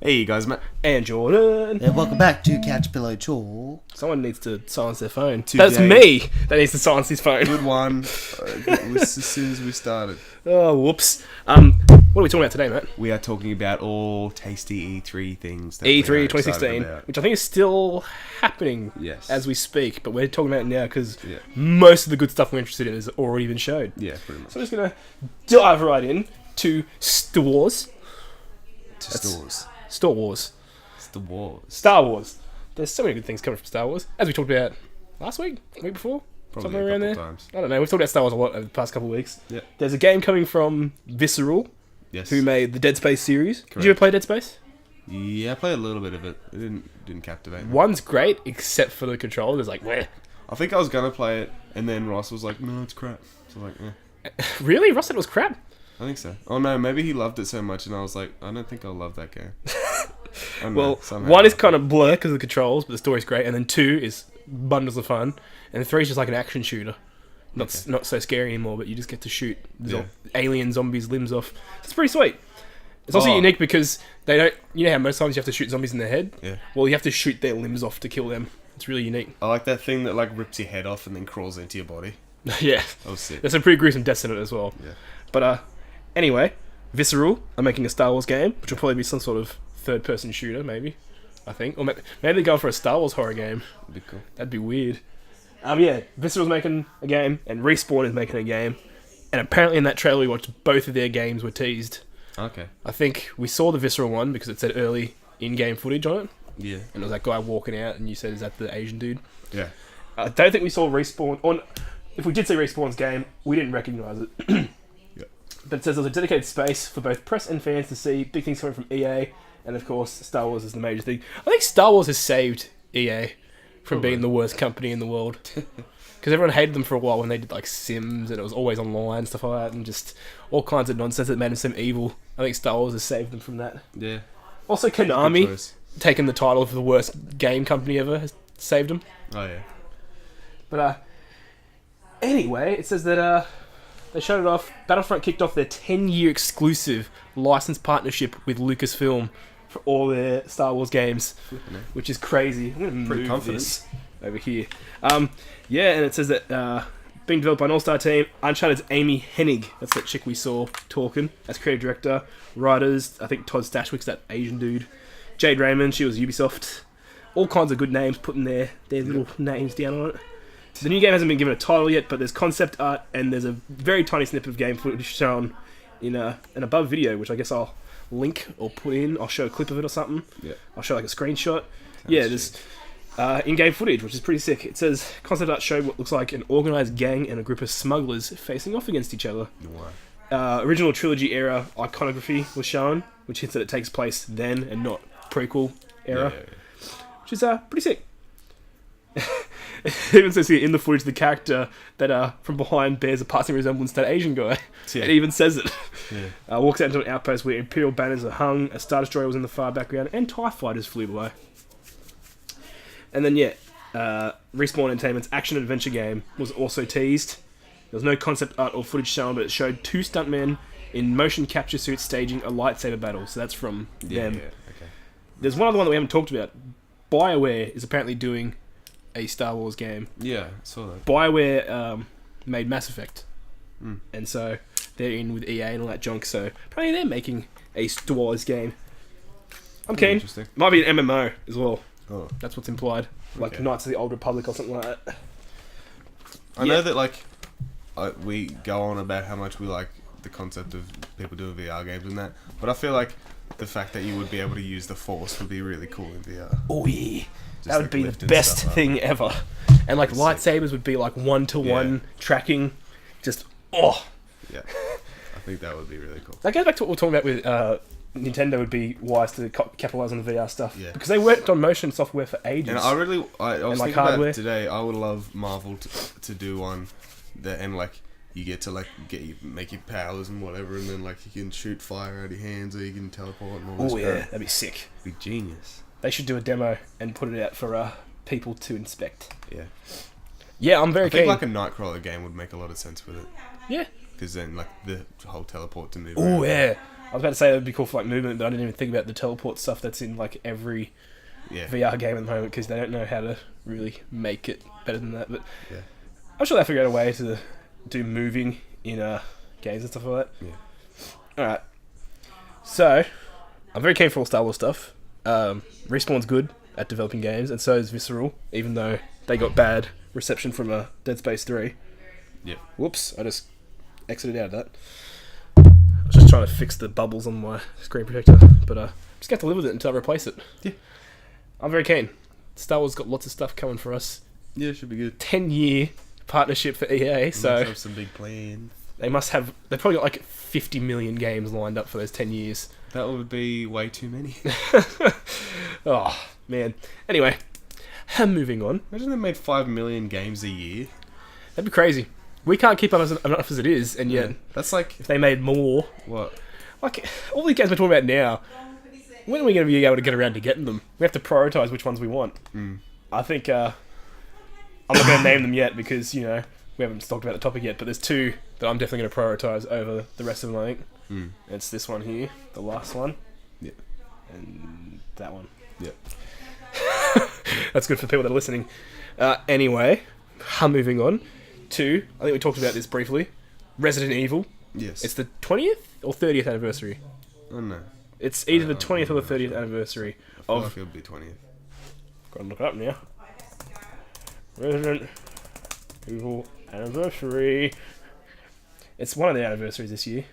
Hey guys, Matt. And Jordan. And welcome back to Couch Pillow Talk. Someone needs to silence their phone. Today. That's me that needs to silence his phone. Good one. As soon as we started. Oh, whoops. What are we talking about today, Matt? We are talking about all tasty E3 things. That E3 we are excited 2016, about. which I think is still happening Yes. as we speak, but we're talking about it now because Yeah. most of the good stuff we're interested in has already been showed. Yeah, pretty much. So I'm just going to dive right in to Star Wars. To stores. Star Wars. It's the wars. Star Wars. There's so many good things coming from Star Wars, as we talked about last week, week before, Probably somewhere a around couple there. times. I don't know. We've talked about Star Wars a lot over the past couple of weeks. Yeah. There's a game coming from Visceral, Yes. who made the Dead Space series. Did Correct. you ever play Dead Space? Yeah, I played a little bit of it. It didn't captivate me. One's great, except for the controller. There's like, where? I think I was gonna play it, and then Ross was like, "No, it's crap." So I was like, eh. Really? Ross said it was crap. I think so. Oh no, maybe he loved it so much, and I was like, I don't think I'll love that game. I don't know, Well, somehow. one is kind of blur because of the controls, but the story's great. And then two is bundles of fun. And three is just like an action shooter. Not so scary anymore, but you just get to shoot alien zombies' limbs off. It's pretty sweet. It's also unique because they don't... You know how most times you have to shoot zombies in their head? Yeah. Well, you have to shoot their limbs off to kill them. It's really unique. I like that thing that like rips your head off and then crawls into your body. Yeah. That was sick. There's some pretty gruesome deaths in it as well. Yeah. But anyway, Visceral are making a Star Wars game, which will probably be some sort of third-person shooter, maybe. I think. Or maybe they're going for a Star Wars horror game. That'd be cool. That'd be weird. Yeah, Visceral's making a game, and Respawn is making a game. And apparently in that trailer we watched, both of their games were teased. Okay. I think we saw the Visceral one because it said early in-game footage on it. Yeah. And it was that guy walking out, and you said, is that the Asian dude? Yeah. I don't think we saw Respawn. If we did see Respawn's game, we didn't recognise it. Yeah. But it says there's a dedicated space for both press and fans to see. Big things coming from EA. And of course, Star Wars is the major thing. I think Star Wars has saved EA from being the worst company in the world. Because everyone hated them for a while when they did like Sims and it was always online and stuff like that. And just all kinds of nonsense that made them seem evil. I think Star Wars has saved them from that. Yeah. Also, Good Konami, choice. taking the title of the worst game company ever, has saved them. Oh yeah. But anyway, it says that they showed it off. Battlefront kicked off their 10-year exclusive licensed partnership with Lucasfilm for all their Star Wars games, which is crazy. I'm going to move confident. this over here. Yeah, and it says that being developed by an all-star team. Uncharted's Amy Hennig, that's that chick we saw talking, as creative director. Writers, I think Todd Stashwick's that Asian dude. Jade Raymond, she was Ubisoft. All kinds of good names putting their little names down on it. The new game hasn't been given a title yet, but there's concept art and there's a very tiny snippet of game footage shown in an above video, which I guess I'll link or put in. I'll show a clip of it or something. Yeah. I'll show like a screenshot. There's in-game footage, which is pretty sick. It says concept art showed what looks like an organised gang and a group of smugglers facing off against each other. Wow. Original trilogy era iconography was shown, which hints that it takes place then and not prequel era, which is pretty sick. It even says here in the footage the character that from behind bears a passing resemblance to that Asian guy. Yeah. It even says it. Yeah. Walks out into an outpost where Imperial banners are hung, a Star Destroyer was in the far background, and TIE fighters flew by. And then Respawn Entertainment's action-adventure game was also teased. There was no concept art or footage shown, but it showed two stuntmen in motion capture suits staging a lightsaber battle. So that's from them. Yeah. Okay. There's one other one that we haven't talked about. BioWare is apparently doing a Star Wars game. Yeah. I saw that. BioWare made Mass Effect. Mm. And so they're in with EA and all that junk. So apparently they're making a Star Wars game. I'm keen. Interesting. Might be an MMO as well. Oh. That's what's implied. Like Okay. Knights of the Old Republic or something like that. I know that like we go on about how much we like the concept of people doing VR games and that, but I feel like the fact that you would be able to use the Force would be really cool in VR. Oh yeah. Just, That would like, be the lifting best stuff up. thing ever. And like Sick. lightsabers would be like one-to-one tracking. Just, Yeah. I think that would be really cool. That goes back to what we were talking about with Nintendo would be wise to capitalize on the VR stuff. Yeah. Because they worked on motion software for ages. And I was like thinking hardware. about today. I would love Marvel to do one that, and like you get to like make your powers and whatever, and then like you can shoot fire out of your hands, or you can teleport and all this. Oh yeah, crap. that'd be sick. Be genius. They should do a demo and put it out for people to inspect. Yeah. Yeah, I'm very I think keen. like a Nightcrawler game would make a lot of sense with it. Yeah. Because then like the whole teleport to move. Oh around. yeah. I was about to say it would be cool for like movement, but I didn't even think about the teleport stuff that's in like every VR game at the moment because they don't know how to really make it better than that. But I'm sure they'll figure out a way to do moving in games and stuff like that. Yeah. Alright. So, I'm very keen for all Star Wars stuff. Respawn's good at developing games, and so is Visceral, even though they got bad reception from Dead Space 3. Yeah. Whoops, I just exited out of that. I was just trying to fix the bubbles on my screen protector, but just have to live with it until I replace it. Yeah. I'm very keen. Star Wars got lots of stuff coming for us. Yeah, should be good. 10-year partnership for EA, so... They have some big plans. They've probably got like 50 million games lined up for those 10 years. That would be way too many. Oh, man. Anyway, moving on. Imagine they made 5 million games a year. That'd be crazy. We can't keep up enough as it is, and yet... That's like... If they made more... What? Like, all the games we're talking about now, when are we going to be able to get around to getting them? We have to prioritise which ones we want. I think... I'm not going to name them yet because, we haven't talked about the topic yet, but there's 2 that I'm definitely going to prioritise over the rest of them, I think. It's this one here, the last one. Yeah. And that one. Yeah. That's good for people that are listening. Anyway, I'm moving on to, I think we talked about this briefly, Resident Evil. Yes. It's the 20th or 30th anniversary. Oh, no. It's either the 20th or the 30th anniversary I feel like it'll be 20th. Gotta look it up now. Resident Evil anniversary. It's one of the anniversaries this year,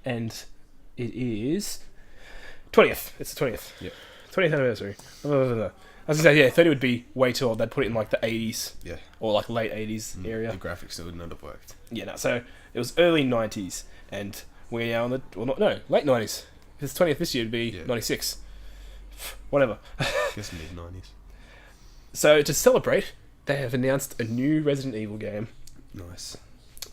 and it is 20th. It's the 20th. Yep. 20th anniversary. I was gonna say, 30 would be way too old. They'd put it in like the 80s. Yeah. Or like late 80s area. The graphics still would not have worked. Yeah, no. So it was early 90s, and we're now late 90s. If it's 20th this year, it'd be 96. Whatever. Guess mid-90s. So to celebrate, they have announced a new Resident Evil game. Nice.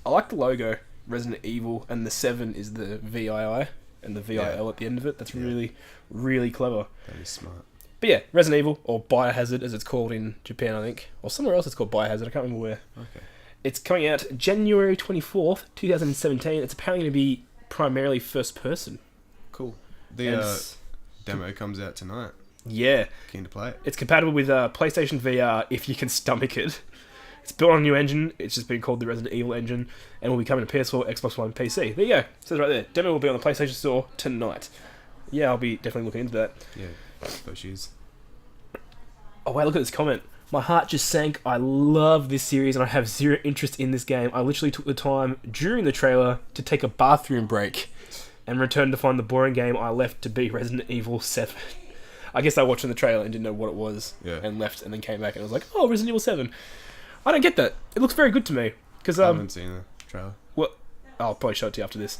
I like the logo, Resident Evil, and the 7 is the VII and the VIL at the end of it. That's really, really clever. That is smart. But yeah, Resident Evil, or Biohazard as it's called in Japan, I think. Or somewhere else it's called Biohazard, I can't remember where. Okay. It's coming out January 24th, 2017. It's apparently going to be primarily first person. Cool. The demo comes out tonight. Yeah. Keen to play it. It's compatible with PlayStation VR if you can stomach it. It's built on a new engine. It's just been called the Resident Evil engine, and will be coming to PS4, Xbox One, PC. There you go. It says right there. Demo will be on the PlayStation Store tonight. Yeah, I'll be definitely looking into that. Yeah, those shoes. Oh, wait, look at this comment. My heart just sank. I love this series, and I have zero interest in this game. I literally took the time during the trailer to take a bathroom break and returned to find the boring game I left to be Resident Evil 7. I guess I watched in the trailer and didn't know what it was, and left, and then came back and was like, oh, Resident Evil 7. I don't get that. It looks very good to me. Cause, I haven't seen the trailer. What? I'll probably show it to you after this.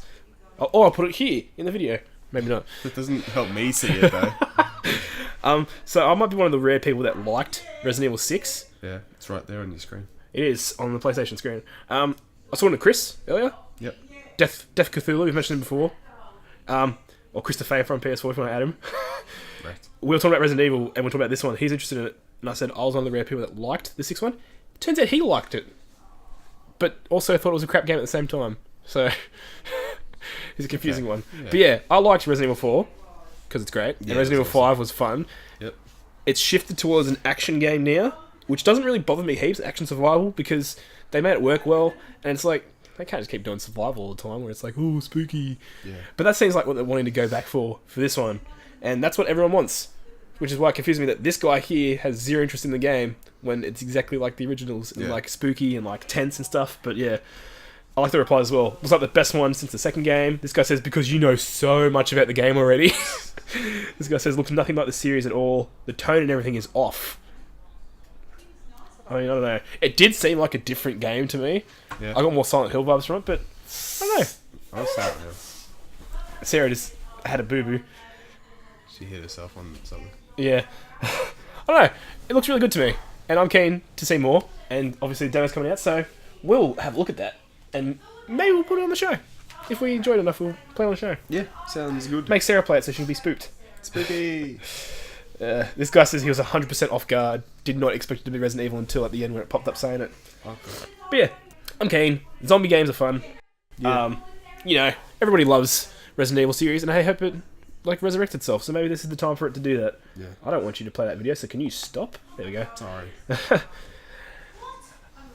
I'll put it here in the video. Maybe not. It doesn't help me see it, though. So I might be one of the rare people that liked Resident Evil 6. Yeah, it's right there on your screen. It is, on the PlayStation screen. I saw it to Chris earlier. Yep. Death Cthulhu, we've mentioned him before. Or Christopher from PS4 if you want to add him. Right. We were talking about Resident Evil, and we're talking about this one. He's interested in it, and I said I was one of the rare people that liked the 6th one. Turns out he liked it, but also thought it was a crap game at the same time. So, it's a confusing one. Yeah. But yeah, I liked Resident Evil 4, because it's great, and Resident Evil 5 was fun. Yep. It's shifted towards an action game now, which doesn't really bother me heaps, action survival, because they made it work well, and it's like, they can't just keep doing survival all the time, where it's like, oh, spooky. Yeah. But that seems like what they're wanting to go back for this one. And that's what everyone wants. Which is why it confused me that this guy here has zero interest in the game, when it's exactly like the originals, and like spooky and like tense and stuff. But yeah, I like the reply as well. Looks like the best one since the second game. This guy says, because you know so much about the game already. This guy says, looks nothing like the series at all. The tone and everything is off. I mean, I don't know. It did seem like a different game to me. Yeah. I got more Silent Hill vibes from it, but I don't know. I was Silent Hill. Sarah just had a boo-boo. She hit herself on something. Yeah. I don't know. It looks really good to me. And I'm keen to see more. And obviously the demo's coming out, so we'll have a look at that. And maybe we'll put it on the show. If we enjoyed it enough, we'll play it on the show. Yeah, sounds good. Make Sarah play it so she'll be spooked. Spooky. This guy says he was 100% off guard. Did not expect it to be Resident Evil until at the end when it popped up saying it. Okay. But yeah, I'm keen. Zombie games are fun. Yeah. Everybody loves Resident Evil series, and I hope it like resurrects itself. So maybe this is the time for it to do that. Yeah. I don't want you to play that video, so can you stop? There we go. Sorry.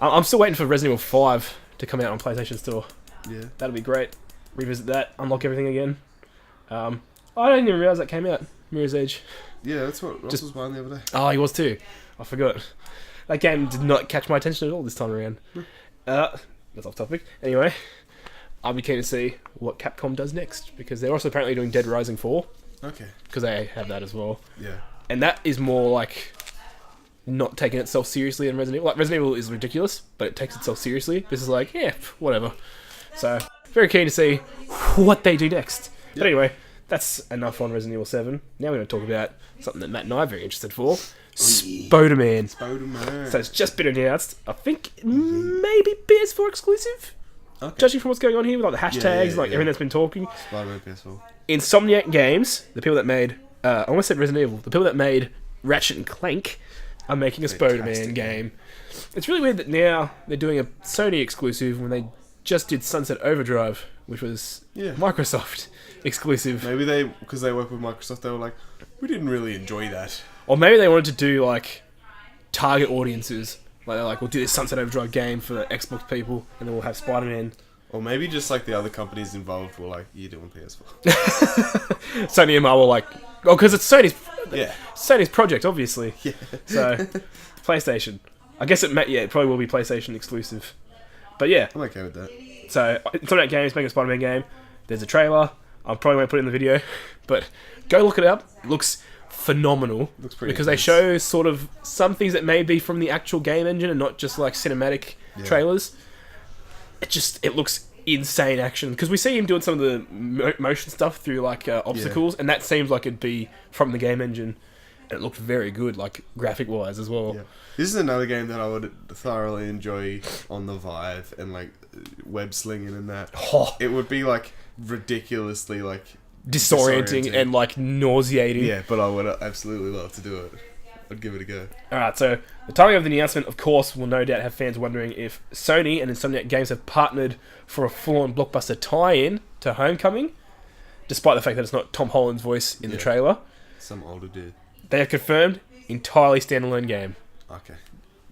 I'm still waiting for Resident Evil 5 to come out on PlayStation Store. Yeah. That'll be great. Revisit that, unlock everything again. I didn't even realize that came out. Mirror's Edge. Yeah, that's what Ross was buying the other day. Oh, he was too. I forgot. That game did not catch my attention at all this time around. That's off topic. Anyway, I'll be keen to see what Capcom does next, because they're also apparently doing Dead Rising 4, Okay. because they have that as well. Yeah. And that is more like not taking itself seriously than Resident Evil. Like, Resident Evil is ridiculous, but it takes itself seriously. This is like, yeah, whatever. So, very keen to see what they do next. But anyway, that's enough on Resident Evil 7. Now we're going to talk about something that Matt and I are very interested for. Spider-Man. Spider-Man. So it's just been announced. I think maybe PS4 exclusive? Okay. Judging from what's going on here with like the hashtags, everything that's been talking. Spider-Man PS4. Insomniac Games, the people that made... I almost said Resident Evil. The people that made Ratchet and Clank are making a Spider-Man game. It's really weird that now they're doing a Sony exclusive when they just did Sunset Overdrive, which was Microsoft exclusive. Maybe because they work with Microsoft, they were like, we didn't really enjoy that. Or maybe they wanted to do like target audiences. Like they're like, we'll do this Sunset Overdrive game for Xbox people, and then we'll have Spider-Man. Or maybe just like the other companies involved were like, you're doing PS4. Sony and Marvel like, oh, because it's Sony's project, obviously. Yeah. So, PlayStation. I guess it probably will be PlayStation exclusive. But yeah. I'm okay with that. So, Insomniac Games making a Spider-Man game. There's a trailer. I probably won't put it in the video, but go look it up. It looks phenomenal. Looks pretty because intense. they show sort of some things that may be from the actual game engine and not just like cinematic trailers. It looks insane action, because we see him doing some of the motion stuff through like obstacles, and that seems like it'd be from the game engine, and it looked very good, like graphic wise as well. Yeah. This is another game that I would thoroughly enjoy on the Vive and like web slinging and that. Oh. It would be like ridiculously like Disorienting and like nauseating. Yeah, but I would absolutely love to do it. I'd give it a go. Alright, so the timing of the announcement, of course, will no doubt have fans wondering if Sony and Insomniac Games have partnered for a full-on blockbuster tie-in to Homecoming, despite the fact that it's not Tom Holland's voice in the trailer. Some older dude. They have confirmed entirely standalone game, Okay.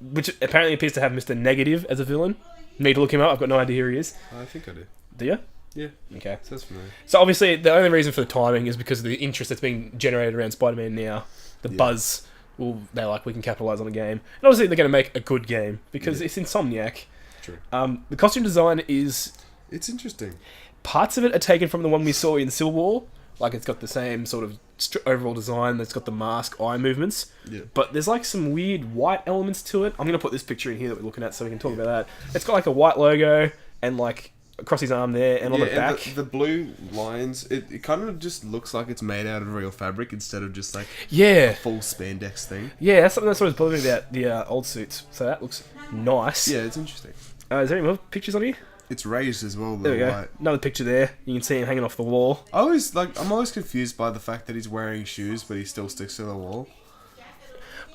which apparently appears to have Mr. Negative as a villain. Need to look him up, I've got no idea who he is. I think I do. Do you? Yeah. Okay. Sounds familiar. So obviously, the only reason for the timing is because of the interest that's being generated around Spider-Man now. The buzz. Well, they're like, we can capitalise on a game. And obviously, they're going to make a good game, because it's Insomniac. True. The costume design is... It's interesting. Parts of it are taken from the one we saw in Civil War. Like, it's got the same sort of overall design. It's got the mask, eye movements. Yeah. But there's like some weird white elements to it. I'm going to put this picture in here that we're looking at so we can talk about that. It's got like a white logo and like across his arm there, and on the back. The blue lines, it kind of just looks like it's made out of real fabric instead of just like a full spandex thing. Yeah, that's something that's always bothered me about the old suits. So that looks nice. Yeah, it's interesting. Is there any more pictures on here? It's raised as well. There we go. White. Another picture there. You can see him hanging off the wall. I'm always confused by the fact that he's wearing shoes, but he still sticks to the wall.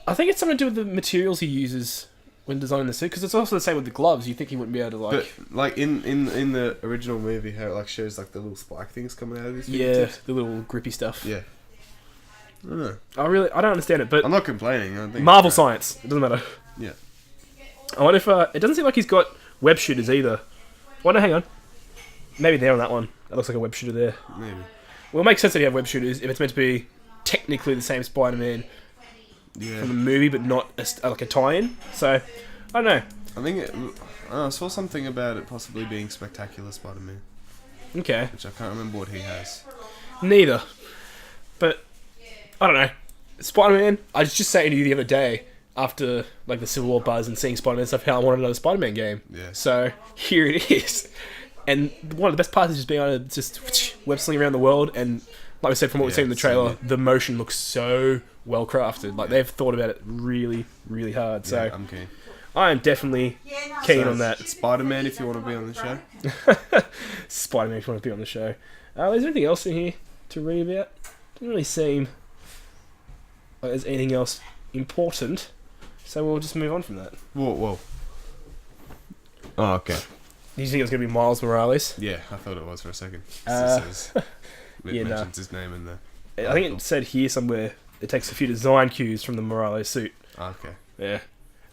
I think it's something to do with the materials he uses when designing the suit, because it's also the same with the gloves. You think he wouldn't be able to like... But like in the original movie, how it like shows like the little spike things coming out of his fingertips. The little grippy stuff. Yeah. I don't know. I don't understand it, but... I'm not complaining. I think Marvel science. It doesn't matter. Yeah. I wonder if... it doesn't seem like he's got web shooters either. Well, no, hang on. Maybe there on that one. That looks like a web shooter there. Maybe. Well, it makes sense that you have web shooters if it's meant to be technically the same Spider-Man from the movie, but not like a tie-in. So, I don't know. I think I saw something about it possibly being Spectacular Spider-Man. Okay. Which I can't remember what he has. Neither. But, I don't know. Spider-Man, I was just saying to you the other day, after like the Civil War buzz and seeing Spider-Man stuff, how I wanted another Spider-Man game. Yeah. So, here it is. And one of the best parts is just being able to just web sling around the world, and like we said from what we've seen in the trailer, the motion looks so well crafted. Like they've thought about it really, really hard. So I'm keen. I am definitely keen on that. Spider-Man, if you want to be on the show. Spider-Man, if you want to be on the show. Is there anything else in here to read about? Doesn't really seem like there's anything else important. So we'll just move on from that. Whoa. Oh, okay. you think it was going to be Miles Morales? Yeah, I thought it was for a second. It mentions his name in the... I think it said here somewhere it takes a few design cues from the Morales suit. Okay. Yeah.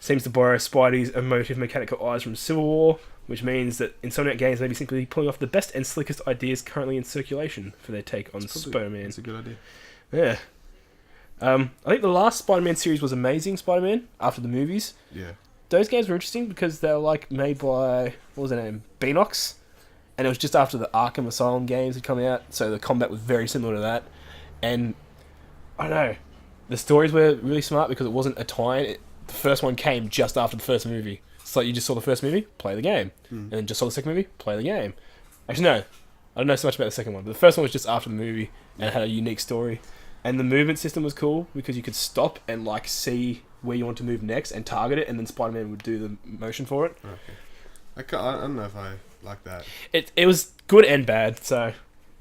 Seems to borrow Spidey's emotive mechanical eyes from Civil War, which means that Insomniac Games may be simply pulling off the best and slickest ideas currently in circulation for their take on Spider-Man. That's a good idea. Yeah. I think the last Spider-Man series was Amazing Spider-Man, after the movies. Yeah. Those games were interesting because they're like made by, what was their name? Beanox. And it was just after the Arkham Asylum games had come out, so the combat was very similar to that. And, I don't know, the stories were really smart because it wasn't a tie-in. The first one came just after the first movie. So you just saw the first movie, play the game. And then just saw the second movie, play the game. Actually, no. I don't know so much about the second one, but the first one was just after the movie and it had a unique story. And the movement system was cool because you could stop and like see where you want to move next and target it, and then Spider-Man would do the motion for it. Okay. I don't know if I like that. It was good and bad, so...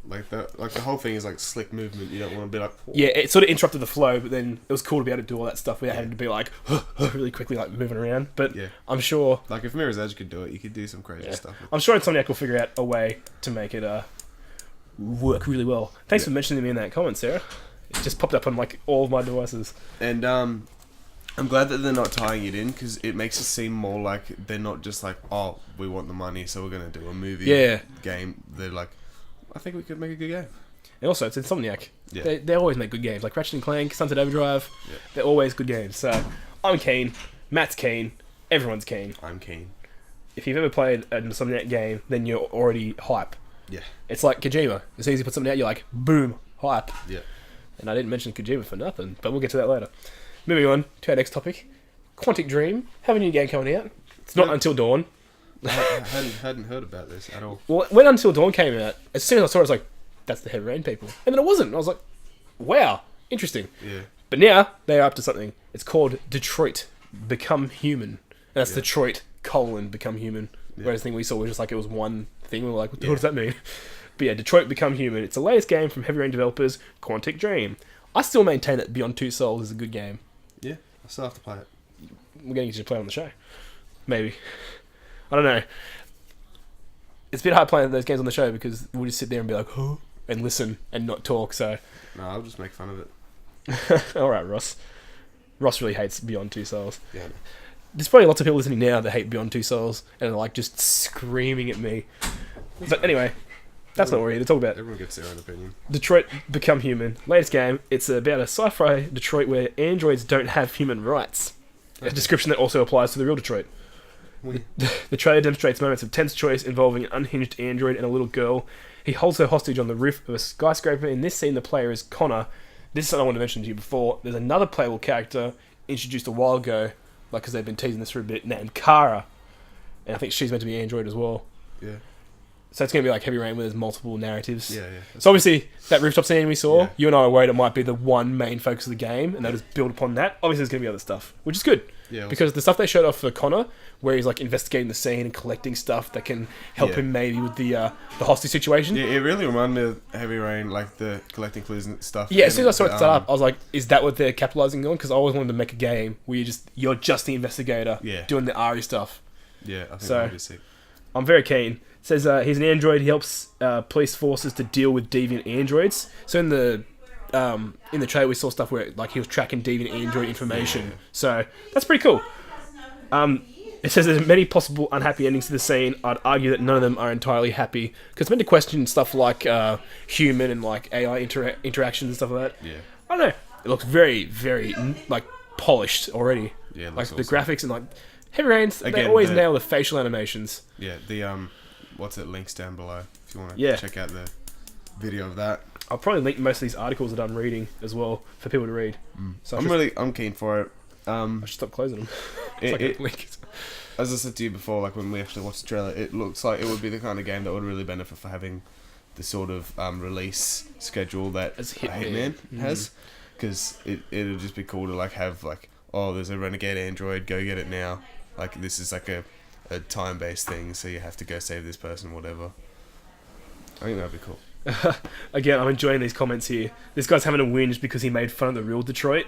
Like the whole thing is like slick movement. You don't want to be like... Yeah, it sort of interrupted the flow, but then it was cool to be able to do all that stuff without having to be like really quickly like moving around. But Yeah. I'm sure... Like if Mirror's Edge could do it, you could do some crazy stuff. I'm sure Insomniac will figure out a way to make it work really well. Thanks for mentioning me in that comment, Sarah. It just popped up on like all of my devices. And I'm glad that they're not tying it in because it makes it seem more like they're not just like, oh, we want the money, so we're going to do a movie game. They're like, I think we could make a good game. And also, it's Insomniac. Yeah. They always make good games. Like Ratchet & Clank, Sunset Overdrive. Yeah. They're always good games. So, I'm keen. Matt's keen. Everyone's keen. I'm keen. If you've ever played an Insomniac game, then you're already hype. Yeah. It's like Kojima. As soon as you put something out, you're like, boom, hype. Yeah. And I didn't mention Kojima for nothing, but we'll get to that later. Moving on to our next topic. Quantic Dream have a new game coming out. It's not Until Dawn. I hadn't heard about this at all. Well, when Until Dawn came out, as soon as I saw it, I was like, that's the Heavy Rain people. And then it wasn't. I was like, wow, interesting. Yeah. But now, they are up to something. It's called Detroit Become Human. And that's Detroit, Become Human. Yeah. Whereas the thing we saw was just like, it was one thing. We were like, what does that mean? But yeah, Detroit Become Human. It's the latest game from Heavy Rain developers, Quantic Dream. I still maintain that Beyond Two Souls is a good game. Yeah. I still have to play it. We're going to get you to play it on the show. Maybe. I don't know. It's a bit hard playing those games on the show because we'll just sit there and be like, huh? And listen and not talk, so... No, I'll just make fun of it. Alright, Ross. Ross really hates Beyond Two Souls. Yeah. There's probably lots of people listening now that hate Beyond Two Souls and are like just screaming at me. But anyway, that's not what we're here to talk about. Everyone gets their own opinion. Detroit Become Human. Latest game. It's about a sci-fi Detroit where androids don't have human rights. A description that also applies to the real Detroit. The trailer demonstrates moments of tense choice involving an unhinged android and a little girl. He holds her hostage on the roof of a skyscraper. In this scene, the player is Connor. This is something I wanted to mention to you before. There's another playable character introduced a while ago, like because they've been teasing this for a bit, named Kara. And I think she's meant to be android as well. Yeah. So it's going to be like Heavy Rain where there's multiple narratives. Yeah. So obviously, that rooftop scene we saw, Yeah. you and I were worried it might be the one main focus of the game, and they'll just build upon that. Obviously, there's going to be other stuff, which is good. Yeah. Because the stuff they showed off for Connor, where he's like investigating the scene and collecting stuff that can help him maybe with the hostage situation. Yeah, it really reminded me of Heavy Rain, like the collecting clues and stuff. Yeah, as soon as I saw it start up, I was like, is that what they're capitalizing on? Because I always wanted to make a game where you're just the investigator doing the ARI stuff. Yeah, I think So, that would be sick. I'm very keen. It says he's an android. He helps police forces to deal with deviant androids. So in the trailer we saw stuff where like he was tracking deviant android information. Yeah. So that's pretty cool. It says there's many possible unhappy endings to the scene. I'd argue that none of them are entirely happy because it's meant to question stuff like human and like AI interactions and stuff like that. Yeah. I don't know. It looks very, very like polished already. Yeah, it like looks the graphics and like Heavy Rains. They Again, always nail the facial animations. Yeah, the what's it? Links down below if you want to check out the video of that. I'll probably link most of these articles that I'm reading as well for people to read. So I'm keen for it. I should stop closing them. As I said to you before, like when we actually watched the trailer, it looks like it would be the kind of game that would really benefit for having the sort of release schedule that As Hitman has, because it'll just be cool to like have like, oh, there's a renegade android, go get it now. Like this is like a time-based thing, so you have to go save this person, whatever. I think that'd be cool. Again, I'm enjoying these comments here. This guy's having a whinge because he made fun of the real Detroit.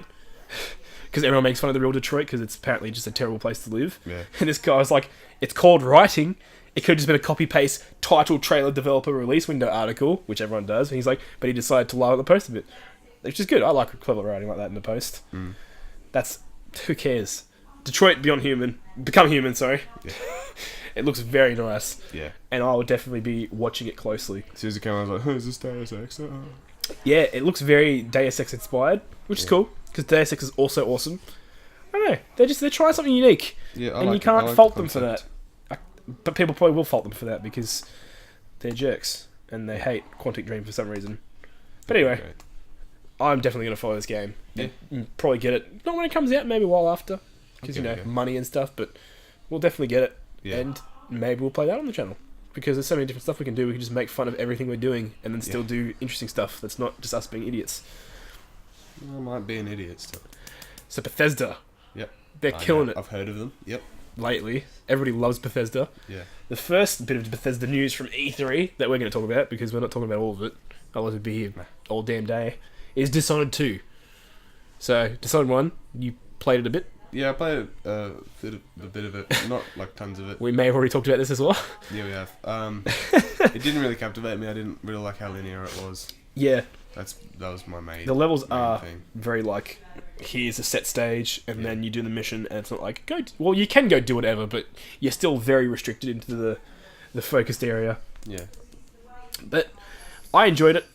Because everyone makes fun of the real Detroit because it's apparently just a terrible place to live. Yeah. And this guy was like, it's called writing. it could have just been a copy-paste title, trailer, developer, release window article, which everyone does. And he's like, but he decided to lie on the post a bit. Which is good. I like clever writing like that in the post. That's... Who cares? Detroit Become Human, sorry. Yeah. It looks very nice. Yeah. And I will definitely be watching it closely. As soon as it came out, I was like, oh, is this Deus Ex? Oh. Yeah, it looks very Deus Ex inspired, which is cool, because Deus Ex is also awesome. I don't know, they're trying something unique, Yeah, and you can't fault them for that. But people probably will fault them for that, because they're jerks, and they hate Quantic Dream for some reason. But anyway, I'm definitely going to follow this game. Yeah. And probably get it, not when it comes out, maybe a while after, because, Okay. money and stuff, but we'll definitely get it, Yeah. and maybe we'll play that on the channel. Because there's so many different stuff we can do. We can just make fun of everything we're doing and then still do interesting stuff that's not just us being idiots. I might be an idiot still. So Bethesda. Yep. They're killing it I've heard of them. Yep. lately. Everybody loves Bethesda. Yeah. The first bit of Bethesda news from E3 that we're going to talk about, because we're not talking about all of it, otherwise we'd be here all damn day, is Dishonored 2. So, Dishonored 1, you played it a bit. Yeah, I played a bit of it, not like tons of it. We may have already talked about this as well. Yeah, we have. It didn't really captivate me. I didn't really like how linear it was. Yeah. That was my main. The levels are thing. very like, here's a set stage, and then you do the mission, and it's not like, well, you can go do whatever, but you're still very restricted into the focused area. Yeah. But I enjoyed it.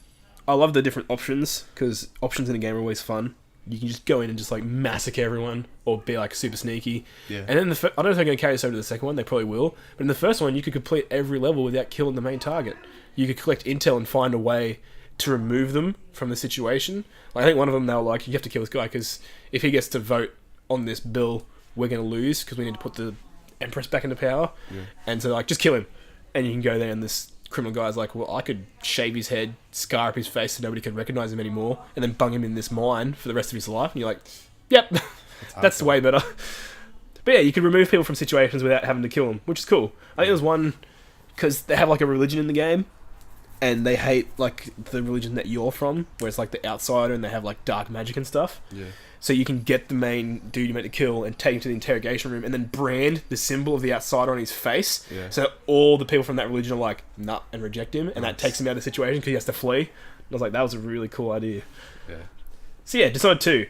I love the different options, because options in a game are always fun. You can just go in and just like massacre everyone, or be like super sneaky. Yeah. And then I don't know if they're going to carry this over to the second one. They probably will. But in the first one, you could complete every level without killing the main target. You could collect intel and find a way to remove them from the situation. Like, I think one of them, they were like, you have to kill this guy because if he gets to vote on this bill, we're going to lose because we need to put the Empress back into power. Yeah. And so like, just kill him. And you can go there, and this criminal guy's like, well, I could shave his head, scar up his face so nobody can recognize him anymore, and then bung him in this mine for the rest of his life. And you're like, yep, that's way better. But yeah, you could remove people from situations without having to kill them, which is cool. I think there's one, because they have like a religion in the game, and they hate like the religion that you're from, where it's like the outsider, and they have like dark magic and stuff. Yeah. So you can get the main dude you meant to kill and take him to the interrogation room and then brand the symbol of the outsider on his face. Yeah. So all the people from that religion are like, nah, and reject him. And that takes him out of the situation because he has to flee. And I was like, that was a really cool idea. Yeah. So yeah, Dishonored 2.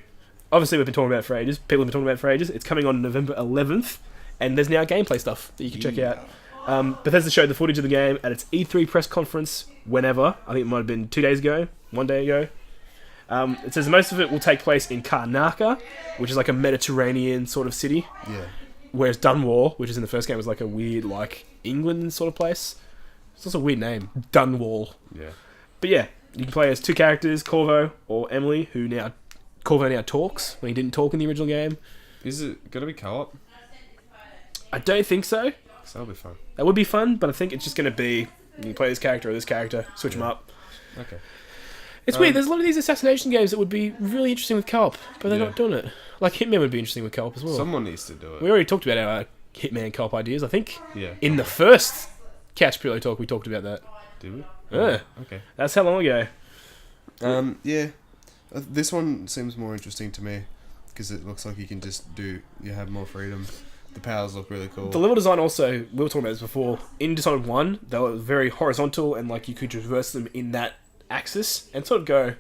Obviously we've been talking about it for ages. People have been talking about it for ages. It's coming on November 11th. And there's now gameplay stuff that you can check out. Bethesda showed the footage of the game at its E3 press conference whenever. I think it might have been 2 days ago, 1 day ago. It says most of it will take place in Karnaca, which is like a Mediterranean sort of city. Yeah. Whereas Dunwall, which is in the first game, was like a weird, like, England sort of place. It's also a weird name, Dunwall. Yeah. But yeah, you can play as two characters, Corvo or Emily, Corvo now talks when he didn't talk in the original game. Is it gonna be co-op? I don't think so. 'Cause that'll be fun. That would be fun, but I think it's just going to be, you can play this character or this character, switch them up. Okay. It's weird, there's a lot of these assassination games that would be really interesting with co-op, but they're not doing it. Like Hitman would be interesting with co-op as well. Someone needs to do it. We already talked about our Hitman co-op ideas, I think. Yeah. In the first Couch Pillow Talk, we talked about that. Did we? Yeah. Okay. That's how long ago. Yeah. This one seems more interesting to me because it looks like you can just you have more freedom. The powers look really cool. The level design also, we were talking about this before, in Dishonored 1, they were very horizontal and like you could traverse them in that axis and sort of go,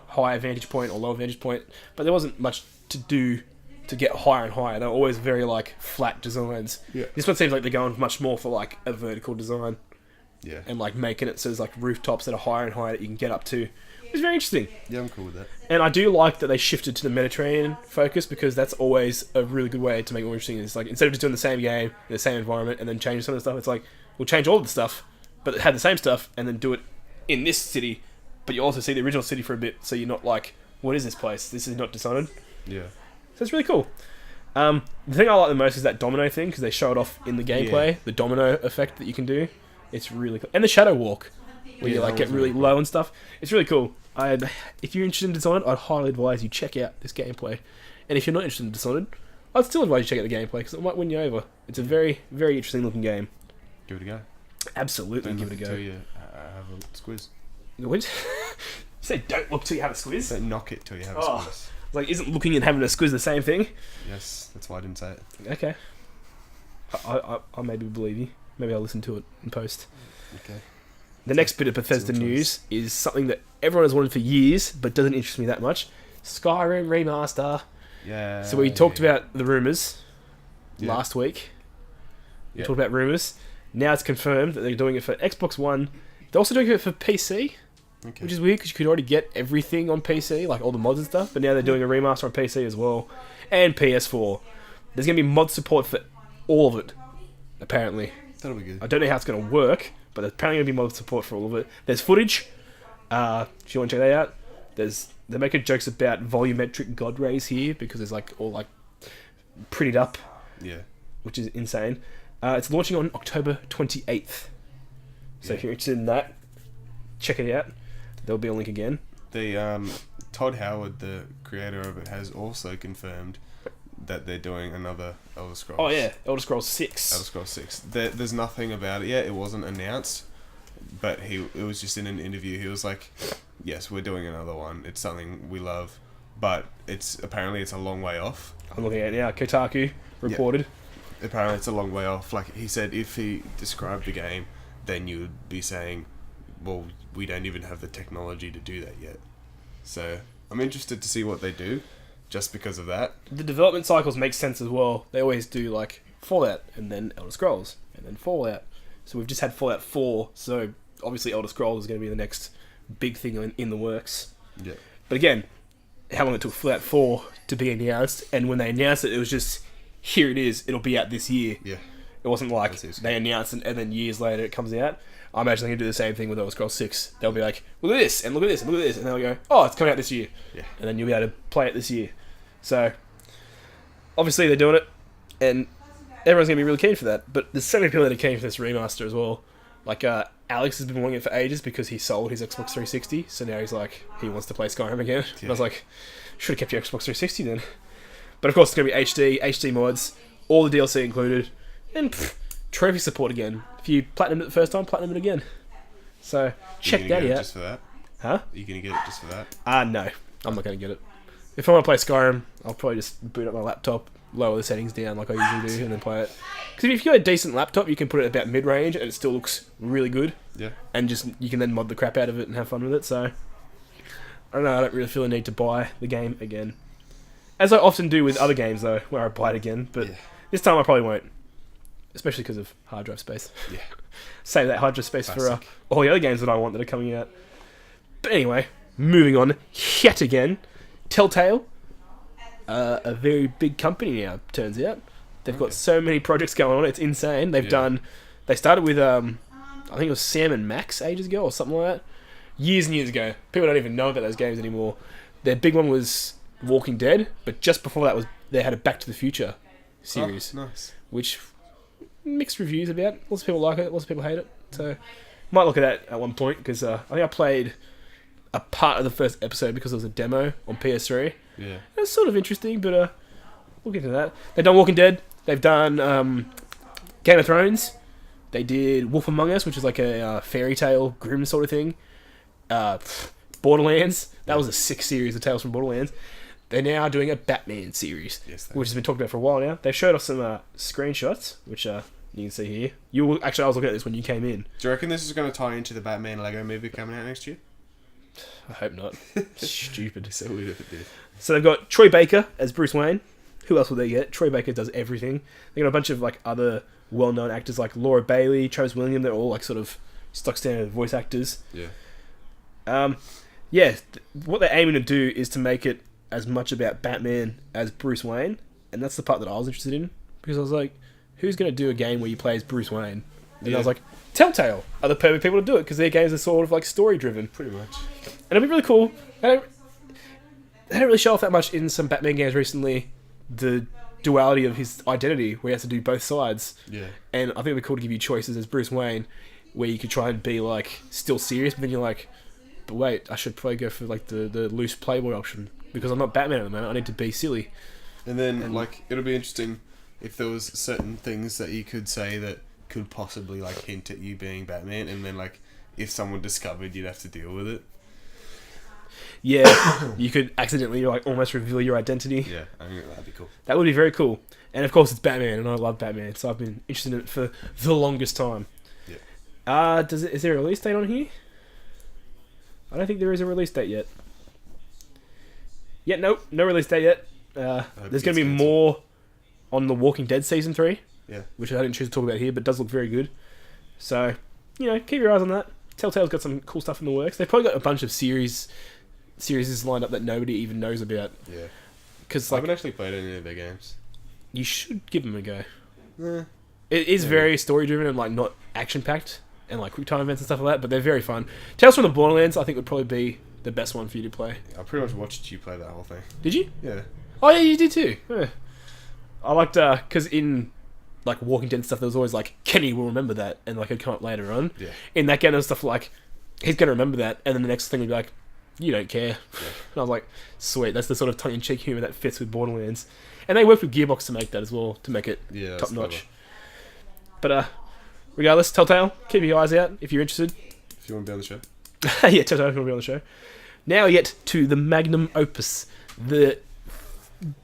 higher vantage point or lower vantage point, but there wasn't much to do to get higher and higher. They were always very like flat designs. Yeah. This one seems like they're going much more for like a vertical design. Yeah. And like making it so there's like rooftops that are higher and higher that you can get up to. It's very interesting. Yeah, I'm cool with that. And I do like that they shifted to the Mediterranean focus because that's always a really good way to make it more interesting. It's like, instead of just doing the same game in the same environment and then changing some of the stuff, it's like, we'll change all of the stuff, but have the same stuff and then do it in this city, but you also see the original city for a bit, so you're not like, what is this place? This is not Dishonored. Yeah. So it's really cool. The thing I like the most is that domino thing, because they show it off in the gameplay, the domino effect that you can do. It's really cool. And the shadow walk, where you like get really low and stuff. It's really cool. If you're interested in Dishonored, I'd highly advise you check out this gameplay. And if you're not interested in Dishonored, I'd still advise you check out the gameplay because it might win you over. It's a very, very interesting looking game. Give it a go. Absolutely, give it a go. Till you have a squiz. What? You say don't look till you have a squiz? Don't knock it till you have a Oh. squiz. Like, isn't looking and having a squiz the same thing? Yes, that's why I didn't say it. Okay. I maybe believe you. Maybe I'll listen to it in post. Okay. The next bit of Bethesda Excellent news is something that everyone has wanted for years, but doesn't interest me that much. Skyrim remaster. Yeah. So we talked about the rumours last week. We Yeah. talked about rumours. Now it's confirmed that they're doing it for Xbox One. They're also doing it for PC, Okay. which is weird because you could already get everything on PC, like all the mods and stuff. But now they're doing a remaster on PC as well, and PS4. There's going to be mod support for all of it, apparently. That'll be good. I don't know how it's going to work, but there's apparently going to be mod support for all of it. There's footage. If you want to check that out, they're making jokes about volumetric god rays here because there's like all like printed up, Yeah. which is insane. It's launching on October 28th. So if you're interested in that, check it out. There'll be a link again. The Todd Howard, the creator of it, has also confirmed that they're doing another Elder Scrolls. Oh yeah, Elder Scrolls 6. Elder Scrolls 6. There's nothing about it yet. It wasn't announced, but it was just in an interview. He was like, "Yes, we're doing another one. It's something we love, but it's a long way off." I'm looking at it now. Kotaku reported. Apparently, it's a long way off. Like he said, if he described the game, then you would be saying, "Well, we don't even have the technology to do that yet." So I'm interested to see what they do, just because of that. The development cycles make sense as well. They always do like Fallout and then Elder Scrolls and then Fallout. So we've just had Fallout 4, so obviously Elder Scrolls is going to be the next big thing in the works. Yeah. But again, how long it took Fallout 4 to be announced, and when they announced it, it was just, here it is, it'll be out this year. Yeah. It wasn't like That seems they announced it and then years later it comes out. I imagine they're going to do the same thing with Elder Scrolls 6. They'll be like, look at this, and look at this, and look at this, and they'll go, oh, it's coming out this year. Yeah. And then you'll be able to play it this year. So, obviously they're doing it, and everyone's going to be really keen for that. But there's so many people that are keen for this remaster as well. Like, Alex has been wanting it for ages because he sold his Xbox 360, so now he's like, he wants to play Skyrim again. Yeah. And I was like, should have kept your Xbox 360 then. But of course it's going to be HD mods, all the DLC included, and trophy support again. If you platinum it the first time, platinum it again. So, check Are you that gonna get it out. just for that? Huh? Are you going to get it just for that? No. I'm not going to get it. If I want to play Skyrim, I'll probably just boot up my laptop, lower the settings down like I usually do, and then play it. Because if you've got a decent laptop, you can put it about mid-range, and it still looks really good. Yeah. And just you can then mod the crap out of it and have fun with it. So, I don't know. I don't really feel a need to buy the game again. As I often do with other games, though, where I buy it again. But this time I probably won't. Especially because of hard drive space. Yeah. Save that hard drive space for Classic. all the other games that I want that are coming out. But anyway, moving on yet again. Telltale, a very big company now, turns out. They've got so many projects going on, it's insane. They started with, I think it was Sam and Max ages ago or something like that. Years and years ago. People don't even know about those games anymore. Their big one was Walking Dead, but just before that they had a Back to the Future series, Oh, nice. which mixed reviews about. Lots of people like it, lots of people hate it. So, might look at that at one point, because I think I played a part of the first episode because it was a demo on PS3. Yeah. It was sort of interesting, but we'll get to that. They've done Walking Dead. They've done Game of Thrones. They did Wolf Among Us, which is like a fairy tale, grim sort of thing. Borderlands. That was a sick series of Tales from Borderlands. They're now doing a Batman series, which has been talked about for a while now. They showed us some screenshots, which you can see here. Actually, I was looking at this when you came in. Do you reckon this is going to tie into the Batman Lego movie coming out next year? I hope not. Stupid. So weird if it did. So they've got Troy Baker as Bruce Wayne. Who else will they get? Troy Baker does everything. They got a bunch of like other well-known actors like Laura Bailey, Travis William. They're all like sort of stock standard voice actors. Yeah. What they're aiming to do is to make it as much about Batman as Bruce Wayne, and that's the part that I was interested in, because I was like, who's going to do a game where you play as Bruce Wayne? And I was like, Telltale are the perfect people to do it, because their games are sort of like story driven. Pretty much. And it'll be really cool. They don't really show off that much in some Batman games recently, the duality of his identity, where he has to do both sides. Yeah. And I think it'd be cool to give you choices as Bruce Wayne, where you could try and be like still serious, but then you're like, but wait, I should probably go for like the loose playboy option, because I'm not Batman at the moment. I need to be silly. And then like it'll be interesting if there was certain things that you could say that could possibly like hint at you being Batman, and then like if someone discovered, you'd have to deal with it. Yeah, you could accidentally like almost reveal your identity. Yeah, I think that'd be cool. That would be very cool. And of course, it's Batman, and I love Batman, so I've been interested in it for the longest time. Yeah. Is there a release date on here? I don't think there is a release date yet. Yeah, nope, no release date yet. There's going to be more on The Walking Dead season 3. Yeah. Which I didn't choose to talk about here, but does look very good. So, keep your eyes on that. Telltale's got some cool stuff in the works. They've probably got a bunch of series lined up that nobody even knows about. Yeah. Because I haven't actually played any of their games. You should give them a go. Yeah. It is very story driven and like not action packed and like quick time events and stuff like that, but they're very fun. Tales from the Borderlands, I think, would probably be the best one for you to play. I pretty much watched you play that whole thing. Did you? Yeah. Oh yeah, you did too. Yeah. I liked because in like Walking Dead stuff, there was always like Kenny will remember that, and like it'd come up later on. Yeah. In that game, there was stuff like he's gonna remember that, and then the next thing would be like, you don't care. Yeah. And I was like, sweet, that's the sort of tongue-in-cheek humor that fits with Borderlands. And they worked with Gearbox to make that as well, to make it top notch. But regardless, Telltale, keep your eyes out if you're interested. If you want to be on the show. Yeah, Telltale will be on the show. Now we get to the magnum opus, the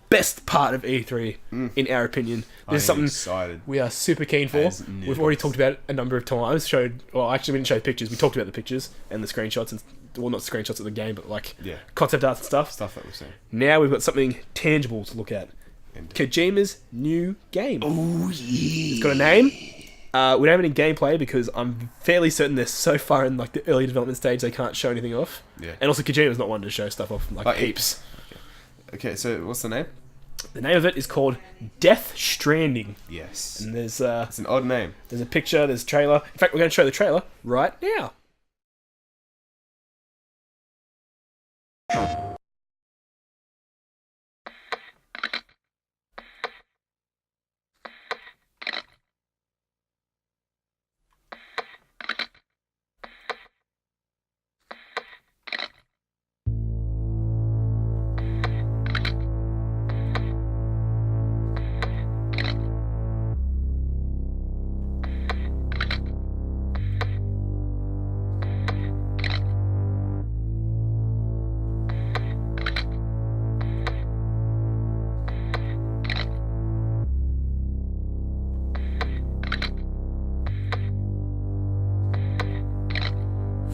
best part of E3, in our opinion. This is something excited. we are super keen for. We've already talked about it a number of times. Actually, we didn't show pictures. We talked about the pictures and the screenshots, and well, not screenshots of the game, but like concept art and stuff. Stuff that we've seen. Now we've got something tangible to look at. Indeed. Kojima's new game. Oh, yeah. It's got a name. We don't have any gameplay because I'm fairly certain they're so far in like the early development stage they can't show anything off. Yeah. And also Kojima's not one to show stuff off like heaps. Okay, so what's the name? The name of it is called Death Stranding. Yes. And there's It's an odd name. there's a picture, there's a trailer. In fact, we're going to show the trailer right now.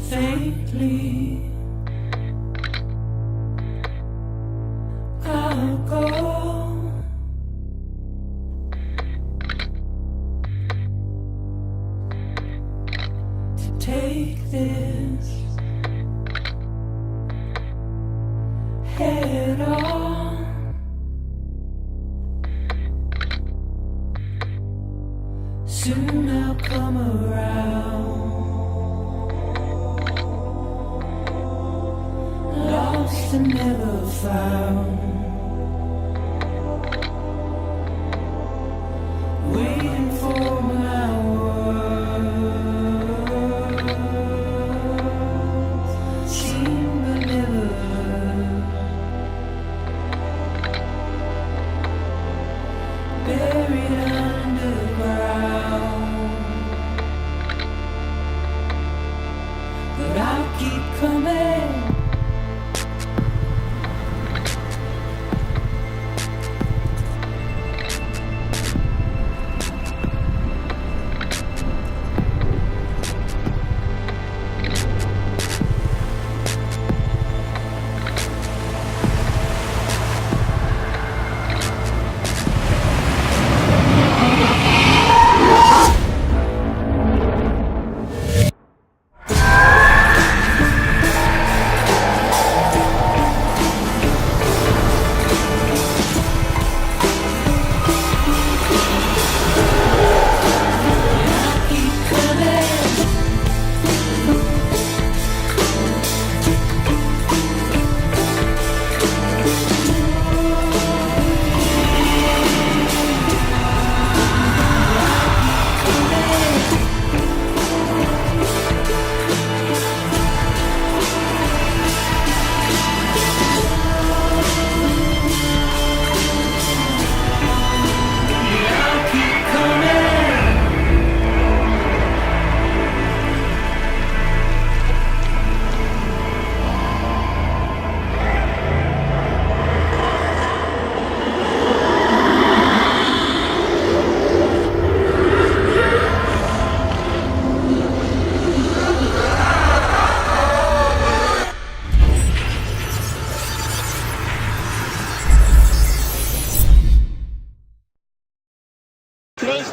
Faintly, I'll go to take this head on. Soon I'll come around. Lost and never found, waiting for my words, seen but never heard, buried underground, but I'll keep coming.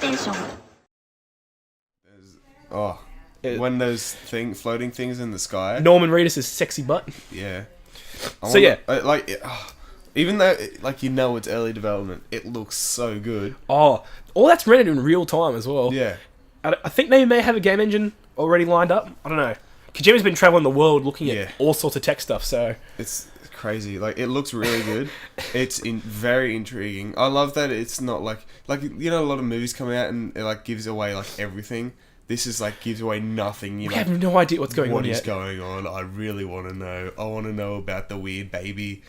テンション Oh, It- when those floating things in the sky. Norman Reedus' sexy butt. Yeah. So, yeah. Even though like it's early development, it looks so good. Oh, all that's rendered in real time as well. Yeah. I think they may have a game engine already lined up. I don't know. Kojima's been traveling the world looking Yeah. at all sorts of tech stuff, so... It's crazy. Like, it looks really good. It's very intriguing. I love that it's not like you know, a lot of movies come out and it like gives away like everything. This is like gives away nothing. You We know, have no idea what's going on what is yet. going on. I really want to know. I want to know about the weird baby,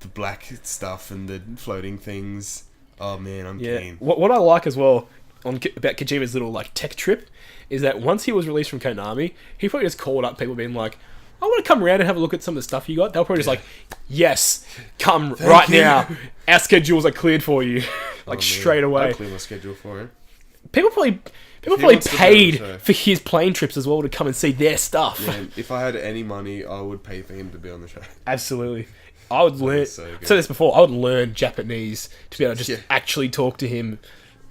the black stuff and the floating things. Oh man, I'm Yeah. keen. What I like as well about Kojima's little like tech trip is that once he was released from Konami, he probably just called up people being like, I want to come around and have a look at some of the stuff you got. They'll probably just like, yes, come right you. now. Our schedules are cleared for you. Oh, man. straight away. I'll clear my schedule for him. People probably he paid wants to do it, so- for his plane trips as well to come and see their stuff. Yeah, if I had any money, I would pay for him to be on the show. Absolutely. I would learn. so good. I said this before. I would learn Japanese to be able to just Yeah. actually talk to him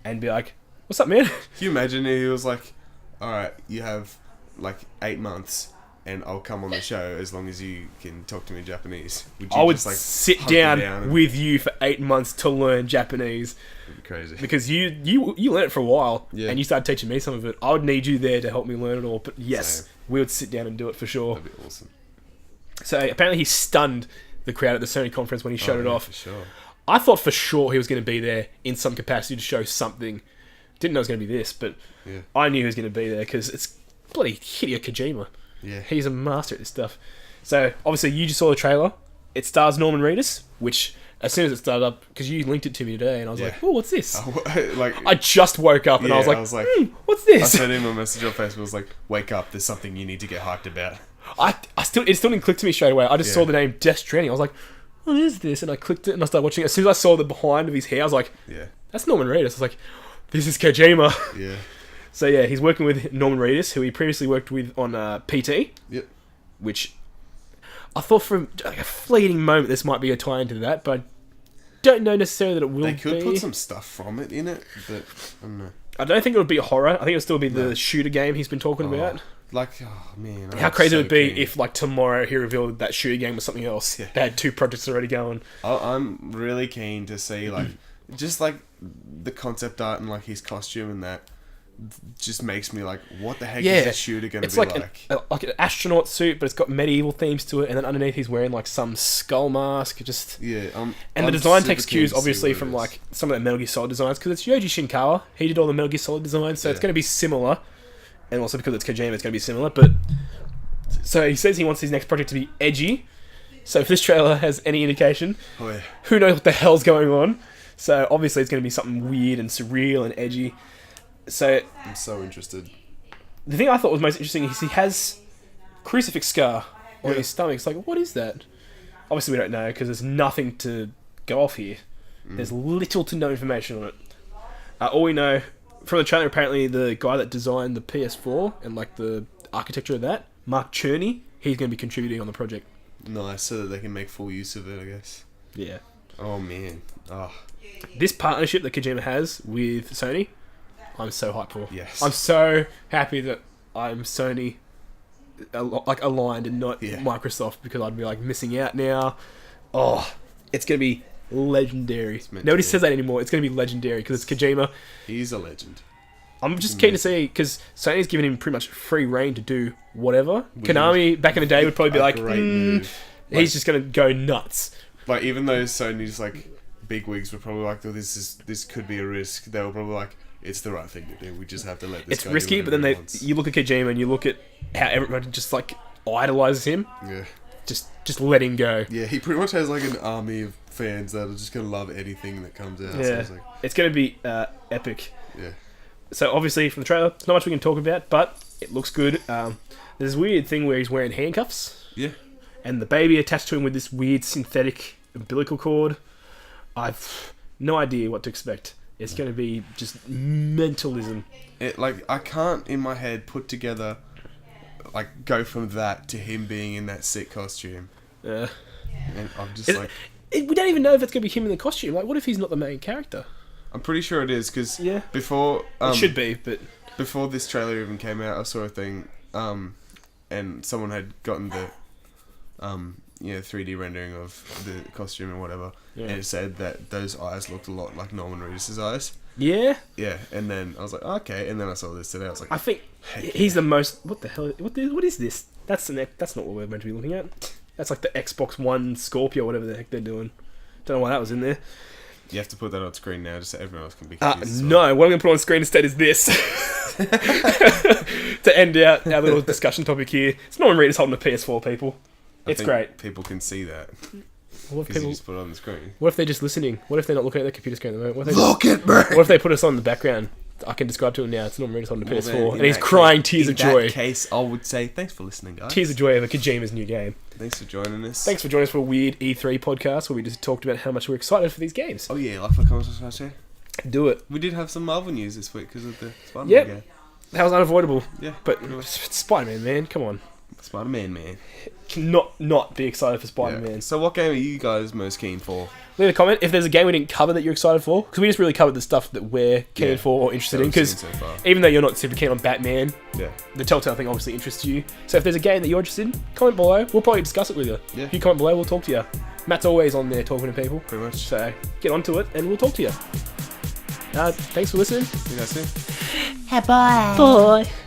and be like, "What's up, man?" Can you imagine if he was like, alright, you have like 8 months and I'll come on the show as long as you can talk to me in Japanese. Would you I would just, like, sit hunt me down and- with you for 8 months to learn Japanese It'd be crazy. because you learned it for a while Yeah. and you started teaching me some of it. I would need you there to help me learn it all. But yes, Same. we would sit down and do it for sure. That'd be awesome. So apparently he stunned the crowd at the Sony conference when he showed it Yeah, off. for sure. I thought for sure he was going to be there in some capacity to show something. Didn't know it was going to be this, but Yeah. I knew he was going to be there because it's bloody Hideo Kojima. Yeah. He's a master at this stuff. So, obviously, you just saw the trailer. It stars Norman Reedus, which, as soon as it started up, because you linked it to me today, and I was Yeah. like, oh, what's this? like, I just woke up, and I was like, what's I this? sent him a message on Facebook. I was like, wake up, there's something you need to get hyped about. It still didn't click to me straight away. I just Yeah. saw the name Death Stranding. I was like, what is this? And I clicked it, and I started watching it. As soon as I saw the behind of his hair, I was like, Yeah. that's Norman Reedus. I was like, this is Kojima. Yeah. So, yeah, he's working with Norman Reedus, who he previously worked with on PT. Yep. Which I thought for like a fleeting moment this might be a tie into that, but I don't know necessarily that it will They could be. put some stuff from it in it, but I don't know. I don't think it would be a horror. I think it'll still be the shooter game he's been talking about. Like, oh man. How crazy it would be if, like, tomorrow he revealed that shooter game was something else. Yeah. They had 2 projects already going. I'm really keen to see, like, just like the concept art and like his costume and that just makes me like, what the heck is this shooter going to it's be like an astronaut suit, but it's got medieval themes to it, and then underneath he's wearing like some skull mask. Just Yeah. and the design takes cues obviously from like some of the Metal Gear Solid designs because it's Yoji Shinkawa. He did all the Metal Gear Solid designs, so it's Yeah. going to be similar. And also because it's Kojima, it's going to be similar. But so he says he wants his next project to be edgy. So if this trailer has any indication, Oh yeah. who knows what the hell's going on? So obviously it's going to be something weird and surreal and edgy. So I'm so interested. the thing I thought was most interesting is he has crucifix scar on Yeah. his stomach. It's like, what is that? Obviously we don't know because there's nothing to go off here. There's little to no information on it. All we know from the trailer, apparently the guy that designed the PS4 and like the architecture of that, Mark Cherney, he's going to be contributing on the project. Nice, so that they can make full use of it, I guess. Yeah. Oh man. Oh This partnership that Kojima has with Sony, I'm so hyped for. yes. I'm so happy that I'm Sony like aligned and not Yeah. Microsoft because I'd be like missing out now. Oh, it's going to be legendary. meant Nobody to be. says that anymore. It's going to be legendary because it's Kojima. He's a legend. I'm just keen to see because Sony's given him pretty much free reign to do whatever. Which Konami back in the day would probably be A like, great move. he's just going to go nuts. Like even though Sony's like big wigs were probably like, oh, this could be a risk. They were probably like, it's the right thing to do. We just have to let this. It's guy risky, do but then whatever he wants. you look at Kojima and you look at how everybody just like idolizes him. Yeah. Just let him go. Yeah, he pretty much has like an army of fans that are just gonna love anything that comes out. So Yeah, it's like, it's going to be epic. yeah. So obviously from the trailer, there's not much we can talk about, but it looks good. There's this weird thing where he's wearing handcuffs, Yeah. and the baby attached to him with this weird synthetic umbilical cord. I've no idea what to expect. It's going to be just mentalism. It like I can't in my head put together like go from that to him being in that sick costume. Uh, And I'm just Is- like we don't even know if it's going to be him in the costume. Like, what if he's not the main character? I'm pretty sure it is because Yeah. before It should be, but before this trailer even came out, I saw a thing, and someone had gotten the 3D rendering of the costume or whatever, Yeah. and it said that those eyes looked a lot like Norman Reedus' eyes. yeah. Yeah, and then I was like, okay, and then I saw this today. I was like, I think heck he's the most. What the hell? What is this? That's not what we're meant to be looking at. That's like the Xbox One Scorpio, whatever the heck they're doing. Don't know why that was in there. You have to put that on screen now, just so everyone else can be confused. as well. No, what I'm going to put on screen instead is this. To end out our little discussion topic here. It's Norman Reedus holding a PS4, people. I It's think great. People can see that What because you if, just put it on the screen. what if they're just listening? What if they're not looking at their computer screen at the moment? What if, Look at me! what if they put us on the background? I can describe to him now. It's Norman Reedus holding a Well, PS4, then, in and he's that crying case- tears of joy. In that case, I would say thanks for listening, guys. Tears of joy over Kojima's new game. Thanks for joining us. Thanks for joining us for a weird E3 podcast where we just talked about how much we're excited for these games. Oh yeah, like the comments last year. Do it. We did have some Marvel news this week because of the Spider-Man Yep. game. That was unavoidable. Yeah, But pretty much. Spider-Man, man, come on. Spider-Man, man. Cannot be excited for Spider-Man. Yeah. So what game are you guys most keen for? Leave a comment if there's a game we didn't cover that you're excited for, because we just really covered the stuff that we're keen Yeah. for or interested That in. we've Because seen so far. even though you're not super keen on Batman, Yeah. the Telltale thing obviously interests you. So if there's a game that you're interested in, comment below. We'll probably discuss it with you. Yeah. If you comment below, we'll talk to you. Matt's always on there talking to people. Pretty much. So get onto it and we'll talk to you. Thanks for listening. See you guys soon. Hey, bye. Bye.